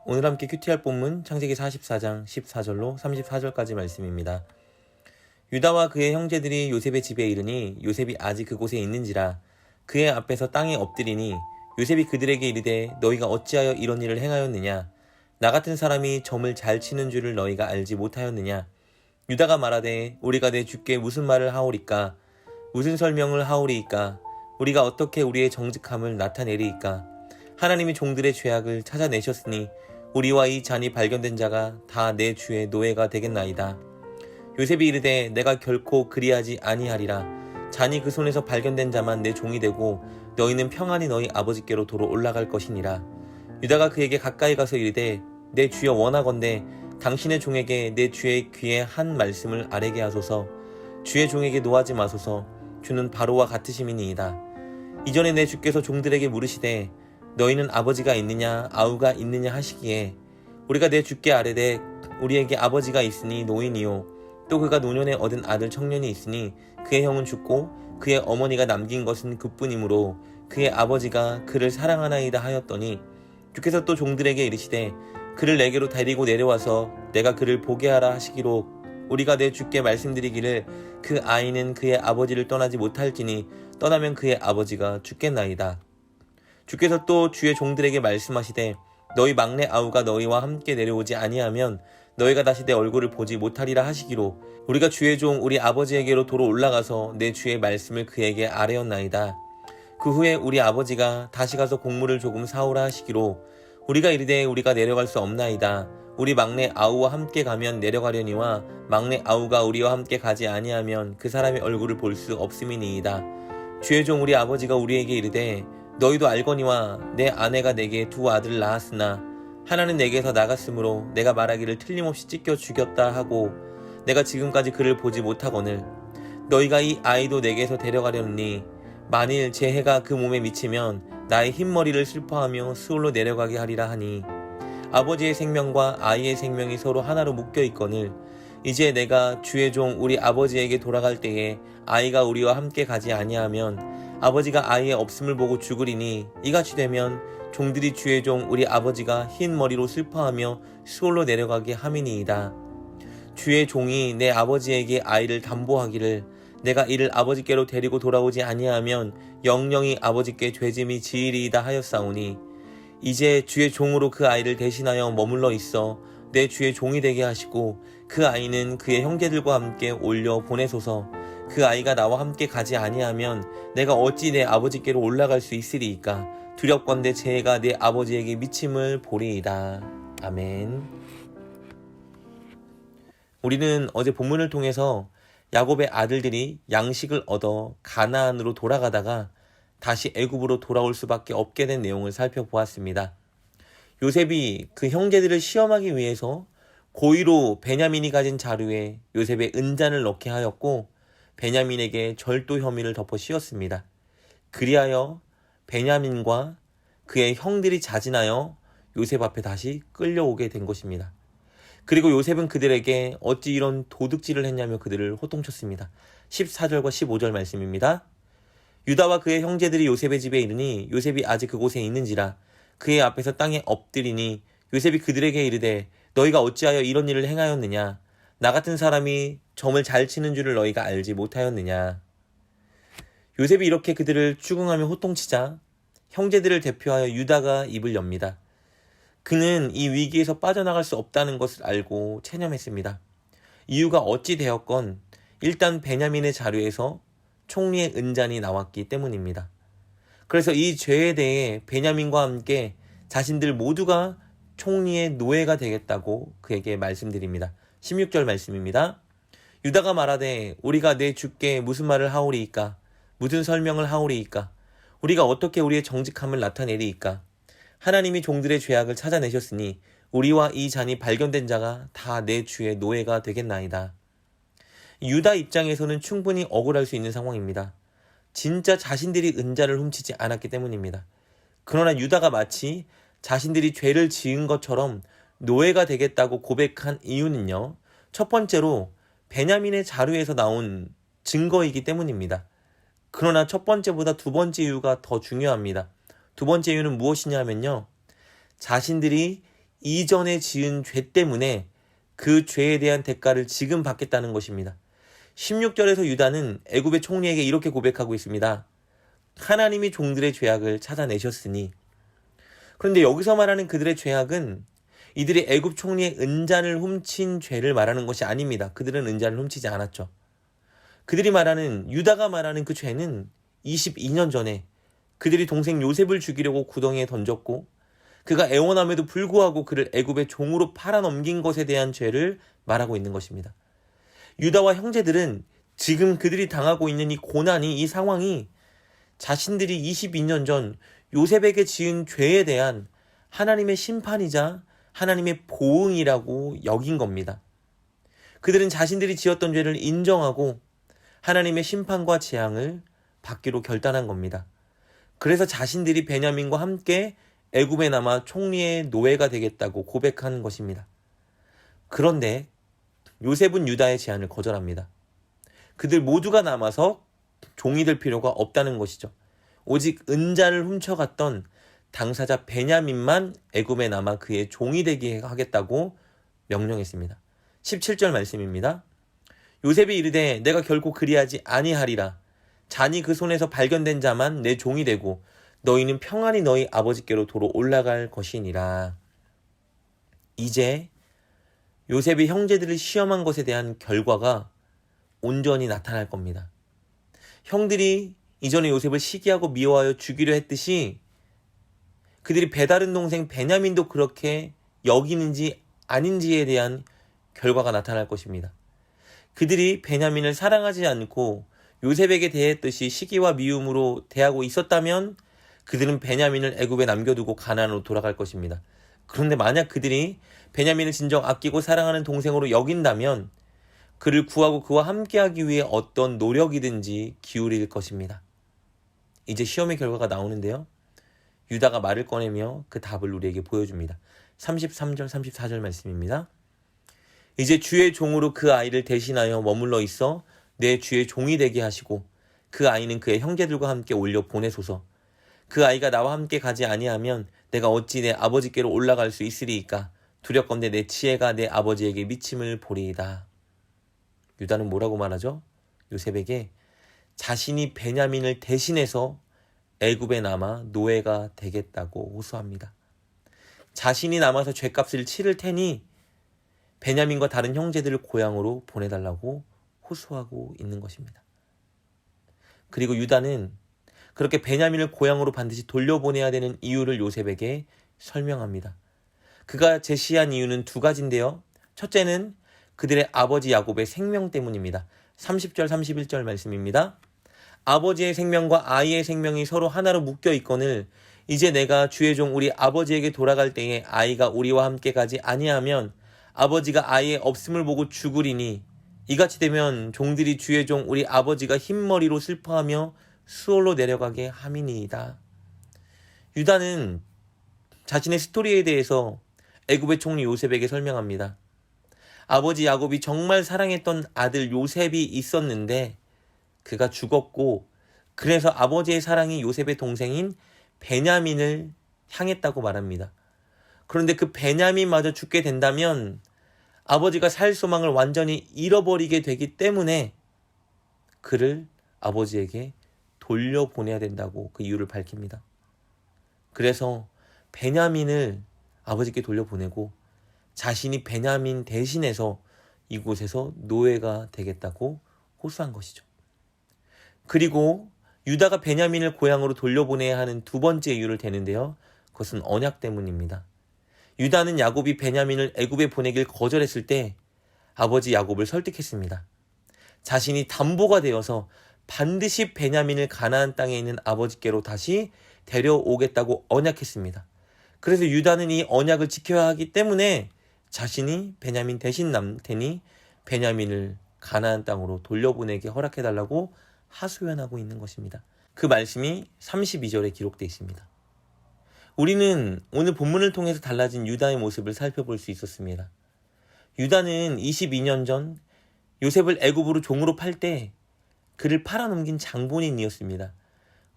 오늘 함께 큐티할 본문 창세기 44장 14절로 34절까지 말씀입니다. 유다와 그의 형제들이 요셉의 집에 이르니 요셉이 아직 그곳에 있는지라 그의 앞에서 땅에 엎드리니 요셉이 그들에게 이르되 너희가 어찌하여 이런 일을 행하였느냐 나 같은 사람이 점을 잘 치는 줄을 너희가 알지 못하였느냐 유다가 말하되 우리가 내 주께 무슨 말을 하오리까 무슨 설명을 하오리이까 우리가 어떻게 우리의 정직함을 나타내리이까 하나님이 종들의 죄악을 찾아내셨으니 우리와 이 잔이 발견된 자가 다 내 주의 노예가 되겠나이다. 요셉이 이르되 내가 결코 그리하지 아니하리라. 잔이 그 손에서 발견된 자만 내 종이 되고 너희는 평안히 너희 아버지께로 도로 올라갈 것이니라. 유다가 그에게 가까이 가서 이르되 내 주여 원하건대 당신의 종에게 내 주의 귀에 한 말씀을 아뢰게 하소서. 주의 종에게 노하지 마소서. 주는 바로와 같으심이니이다. 이전에 내 주께서 종들에게 물으시되 너희는 아버지가 있느냐 아우가 있느냐 하시기에 우리가 내 주께 아뢰되 우리에게 아버지가 있으니 노인이요 또 그가 노년에 얻은 아들 청년이 있으니 그의 형은 죽고 그의 어머니가 남긴 것은 그뿐이므로 그의 아버지가 그를 사랑하나이다 하였더니 주께서 또 종들에게 이르시되 그를 내게로 데리고 내려와서 내가 그를 보게 하라 하시기로 우리가 내 주께 말씀드리기를 그 아이는 그의 아버지를 떠나지 못할지니 떠나면 그의 아버지가 죽겠나이다. 주께서 또 주의 종들에게 말씀하시되 너희 막내 아우가 너희와 함께 내려오지 아니하면 너희가 다시 내 얼굴을 보지 못하리라 하시기로 우리가 주의 종 우리 아버지에게로 도로 올라가서 내 주의 말씀을 그에게 아뢰었나이다. 그 후에 우리 아버지가 다시 가서 곡물을 조금 사오라 하시기로 우리가 이르되 우리가 내려갈 수 없나이다. 우리 막내 아우와 함께 가면 내려가려니와 막내 아우가 우리와 함께 가지 아니하면 그 사람의 얼굴을 볼 수 없음이니이다. 주의 종 우리 아버지가 우리에게 이르되 너희도 알거니와 내 아내가 내게 두 아들을 낳았으나 하나는 내게서 나갔으므로 내가 말하기를 틀림없이 찢겨 죽였다 하고 내가 지금까지 그를 보지 못하거늘 너희가 이 아이도 내게서 데려가려니 만일 제 해가 그 몸에 미치면 나의 흰머리를 슬퍼하며 수올로 내려가게 하리라 하니 아버지의 생명과 아이의 생명이 서로 하나로 묶여 있거늘 이제 내가 주의 종 우리 아버지에게 돌아갈 때에 아이가 우리와 함께 가지 아니하면 아버지가 아이의 없음을 보고 죽으리니 이같이 되면 종들이 주의 종 우리 아버지가 흰 머리로 슬퍼하며 수올로 내려가게 함이니이다. 주의 종이 내 아버지에게 아이를 담보하기를 내가 이를 아버지께로 데리고 돌아오지 아니하면 영영이 아버지께 죄짐이 지으리이다 하였사오니 이제 주의 종으로 그 아이를 대신하여 머물러 있어 내 주의 종이 되게 하시고 그 아이는 그의 형제들과 함께 올려 보내소서. 그 아이가 나와 함께 가지 아니하면 내가 어찌 내 아버지께로 올라갈 수 있으리이까. 두렵건대 제 해가 내 아버지에게 미침을 보리이다. 아멘. 우리는 어제 본문을 통해서 야곱의 아들들이 양식을 얻어 가나안으로 돌아가다가 다시 애굽으로 돌아올 수밖에 없게 된 내용을 살펴보았습니다. 요셉이 그 형제들을 시험하기 위해서 고의로 베냐민이 가진 자루에 요셉의 은잔을 넣게 하였고 베냐민에게 절도 혐의를 덮어 씌웠습니다. 그리하여 베냐민과 그의 형들이 자진하여 요셉 앞에 다시 끌려오게 된 것입니다. 그리고 요셉은 그들에게 어찌 이런 도둑질을 했냐며 그들을 호통쳤습니다. 14절과 15절 말씀입니다. 유다와 그의 형제들이 요셉의 집에 이르니 요셉이 아직 그곳에 있는지라 그의 앞에서 땅에 엎드리니 요셉이 그들에게 이르되 너희가 어찌하여 이런 일을 행하였느냐 나 같은 사람이 점을 잘 치는 줄을 너희가 알지 못하였느냐. 요셉이 이렇게 그들을 추궁하며 호통치자 형제들을 대표하여 유다가 입을 엽니다. 그는 이 위기에서 빠져나갈 수 없다는 것을 알고 체념했습니다. 이유가 어찌 되었건 일단 베냐민의 자료에서 총리의 은잔이 나왔기 때문입니다. 그래서 이 죄에 대해 베냐민과 함께 자신들 모두가 총리의 노예가 되겠다고 그에게 말씀드립니다. 16절 말씀입니다. 유다가 말하되 우리가 내 주께 무슨 말을 하오리이까 무슨 설명을 하오리이까 우리가 어떻게 우리의 정직함을 나타내리이까 하나님이 종들의 죄악을 찾아내셨으니 우리와 이 잔이 발견된 자가 다 내 주의 노예가 되겠나이다. 유다 입장에서는 충분히 억울할 수 있는 상황입니다. 진짜 자신들이 은자를 훔치지 않았기 때문입니다. 그러나 유다가 마치 자신들이 죄를 지은 것처럼 노예가 되겠다고 고백한 이유는요. 첫 번째로 베냐민의 자료에서 나온 증거이기 때문입니다. 그러나 첫 번째보다 두 번째 이유가 더 중요합니다. 두 번째 이유는 무엇이냐 하면요. 자신들이 이전에 지은 죄 때문에 그 죄에 대한 대가를 지금 받겠다는 것입니다. 16절에서 유다는 애굽의 총리에게 이렇게 고백하고 있습니다. 하나님이 종들의 죄악을 찾아내셨으니. 그런데 여기서 말하는 그들의 죄악은 이들이 애굽 총리의 은잔을 훔친 죄를 말하는 것이 아닙니다. 그들은 은잔을 훔치지 않았죠. 그들이 말하는, 유다가 말하는 그 죄는 22년 전에 그들이 동생 요셉을 죽이려고 구덩이에 던졌고 그가 애원함에도 불구하고 그를 애굽의 종으로 팔아넘긴 것에 대한 죄를 말하고 있는 것입니다. 유다와 형제들은 지금 그들이 당하고 있는 이 고난이, 이 상황이 자신들이 22년 전 요셉에게 지은 죄에 대한 하나님의 심판이자 하나님의 보응이라고 여긴 겁니다. 그들은 자신들이 지었던 죄를 인정하고 하나님의 심판과 재앙을 받기로 결단한 겁니다. 그래서 자신들이 베냐민과 함께 애굽에 남아 총리의 노예가 되겠다고 고백한 것입니다. 그런데 요셉은 유다의 제안을 거절합니다. 그들 모두가 남아서 종이 될 필요가 없다는 것이죠. 오직 은자를 훔쳐갔던 당사자 베냐민만 애굽에 남아 그의 종이 되게 하겠다고 명령했습니다. 17절 말씀입니다. 요셉이 이르되 내가 결코 그리하지 아니하리라. 잔이 그 손에서 발견된 자만 내 종이 되고 너희는 평안히 너희 아버지께로 도로 올라갈 것이니라. 이제 요셉이 형제들을 시험한 것에 대한 결과가 온전히 나타날 겁니다. 형들이 이전에 요셉을 시기하고 미워하여 죽이려 했듯이 그들이 배다른 동생 베냐민도 그렇게 여기는지 아닌지에 대한 결과가 나타날 것입니다. 그들이 베냐민을 사랑하지 않고 요셉에게 대했듯이 시기와 미움으로 대하고 있었다면 그들은 베냐민을 애굽에 남겨두고 가나안으로 돌아갈 것입니다. 그런데 만약 그들이 베냐민을 진정 아끼고 사랑하는 동생으로 여긴다면 그를 구하고 그와 함께하기 위해 어떤 노력이든지 기울일 것입니다. 이제 시험의 결과가 나오는데요. 유다가 말을 꺼내며 그 답을 우리에게 보여줍니다. 33절 34절 말씀입니다. 이제 주의 종으로 그 아이를 대신하여 머물러 있어 내 주의 종이 되게 하시고 그 아이는 그의 형제들과 함께 올려 보내소서. 그 아이가 나와 함께 가지 아니하면 내가 어찌 내 아버지께로 올라갈 수 있으리이까. 두렵건대 내 지혜가 내 아버지에게 미침을 보리이다. 유다는 뭐라고 말하죠? 요셉에게 자신이 베냐민을 대신해서 애굽에 남아 노예가 되겠다고 호소합니다. 자신이 남아서 죗값을 치를 테니 베냐민과 다른 형제들을 고향으로 보내달라고 호소하고 있는 것입니다. 그리고 유다는 그렇게 베냐민을 고향으로 반드시 돌려보내야 되는 이유를 요셉에게 설명합니다. 그가 제시한 이유는 두 가지인데요. 첫째는 그들의 아버지 야곱의 생명 때문입니다. 30절 31절 말씀입니다. 아버지의 생명과 아이의 생명이 서로 하나로 묶여 있거늘 이제 내가 주의 종 우리 아버지에게 돌아갈 때에 아이가 우리와 함께 가지 아니하면 아버지가 아이의 없음을 보고 죽으리니 이같이 되면 종들이 주의 종 우리 아버지가 흰머리로 슬퍼하며 수월로 내려가게 함이니이다. 유다는 자신의 스토리에 대해서 애굽의 총리 요셉에게 설명합니다. 아버지 야곱이 정말 사랑했던 아들 요셉이 있었는데 그가 죽었고 그래서 아버지의 사랑이 요셉의 동생인 베냐민을 향했다고 말합니다. 그런데 그 베냐민마저 죽게 된다면 아버지가 살 소망을 완전히 잃어버리게 되기 때문에 그를 아버지에게 돌려보내야 된다고 그 이유를 밝힙니다. 그래서 베냐민을 아버지께 돌려보내고 자신이 베냐민 대신해서 이곳에서 노예가 되겠다고 호소한 것이죠. 그리고 유다가 베냐민을 고향으로 돌려보내야 하는 두 번째 이유를 대는데요. 그것은 언약 때문입니다. 유다는 야곱이 베냐민을 애굽에 보내길 거절했을 때 아버지 야곱을 설득했습니다. 자신이 담보가 되어서 반드시 베냐민을 가나안 땅에 있는 아버지께로 다시 데려오겠다고 언약했습니다. 그래서 유다는 이 언약을 지켜야 하기 때문에 자신이 베냐민 대신 남테니 베냐민을 가나안 땅으로 돌려보내게 허락해달라고 하소연하고 있는 것입니다. 그 말씀이 32절에 기록되어 있습니다. 우리는 오늘 본문을 통해서 달라진 유다의 모습을 살펴볼 수 있었습니다. 유다는 22년 전 요셉을 애굽으로 종으로 팔 때 그를 팔아넘긴 장본인이었습니다.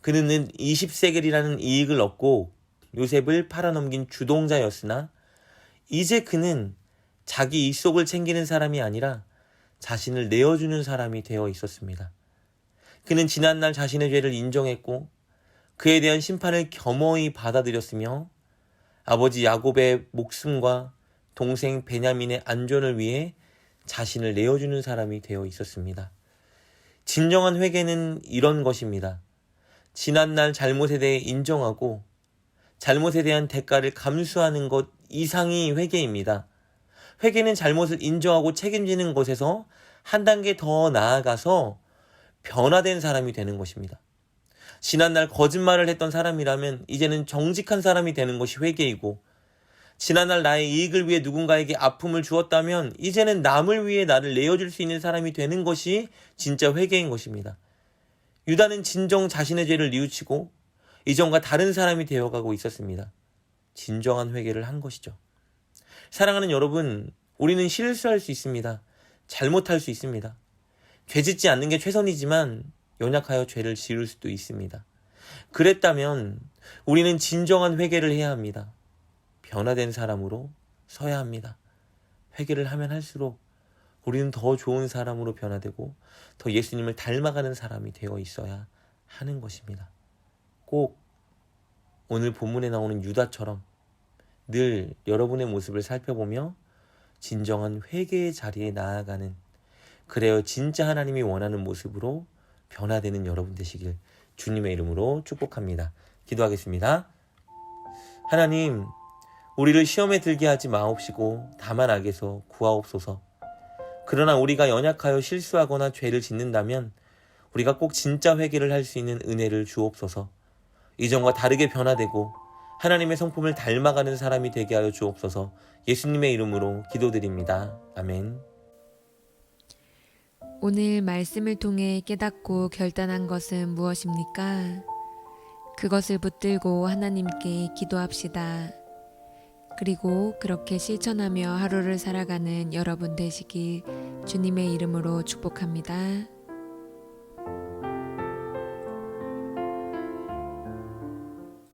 그는 20세겔이라는 이익을 얻고 요셉을 팔아넘긴 주동자였으나 이제 그는 자기 입속을 챙기는 사람이 아니라 자신을 내어주는 사람이 되어 있었습니다. 그는 지난날 자신의 죄를 인정했고 그에 대한 심판을 겸허히 받아들였으며 아버지 야곱의 목숨과 동생 베냐민의 안전을 위해 자신을 내어주는 사람이 되어 있었습니다. 진정한 회개는 이런 것입니다. 지난날 잘못에 대해 인정하고 잘못에 대한 대가를 감수하는 것 이상이 회개입니다. 회개는 잘못을 인정하고 책임지는 것에서 한 단계 더 나아가서 변화된 사람이 되는 것입니다. 지난날 거짓말을 했던 사람이라면 이제는 정직한 사람이 되는 것이 회개이고, 지난날 나의 이익을 위해 누군가에게 아픔을 주었다면 이제는 남을 위해 나를 내어줄 수 있는 사람이 되는 것이 진짜 회개인 것입니다. 유다는 진정 자신의 죄를 뉘우치고 이전과 다른 사람이 되어가고 있었습니다. 진정한 회개를 한 것이죠. 사랑하는 여러분, 우리는 실수할 수 있습니다. 잘못할 수 있습니다. 죄 짓지 않는 게 최선이지만 연약하여 죄를 지을 수도 있습니다. 그랬다면 우리는 진정한 회개를 해야 합니다. 변화된 사람으로 서야 합니다. 회개를 하면 할수록 우리는 더 좋은 사람으로 변화되고 더 예수님을 닮아가는 사람이 되어 있어야 하는 것입니다. 꼭 오늘 본문에 나오는 유다처럼 늘 여러분의 모습을 살펴보며 진정한 회개의 자리에 나아가는, 그래야 진짜 하나님이 원하는 모습으로 변화되는 여러분 되시길 주님의 이름으로 축복합니다. 기도하겠습니다. 하나님, 우리를 시험에 들게 하지 마옵시고 다만 악에서 구하옵소서. 그러나 우리가 연약하여 실수하거나 죄를 짓는다면 우리가 꼭 진짜 회개를 할 수 있는 은혜를 주옵소서. 이전과 다르게 변화되고 하나님의 성품을 닮아가는 사람이 되게 하여 주옵소서. 예수님의 이름으로 기도드립니다. 아멘. 오늘 말씀을 통해 깨닫고 결단한 것은 무엇입니까? 그것을 붙들고 하나님께 기도합시다. 그리고 그렇게 실천하며 하루를 살아가는 여러분 되시길 주님의 이름으로 축복합니다.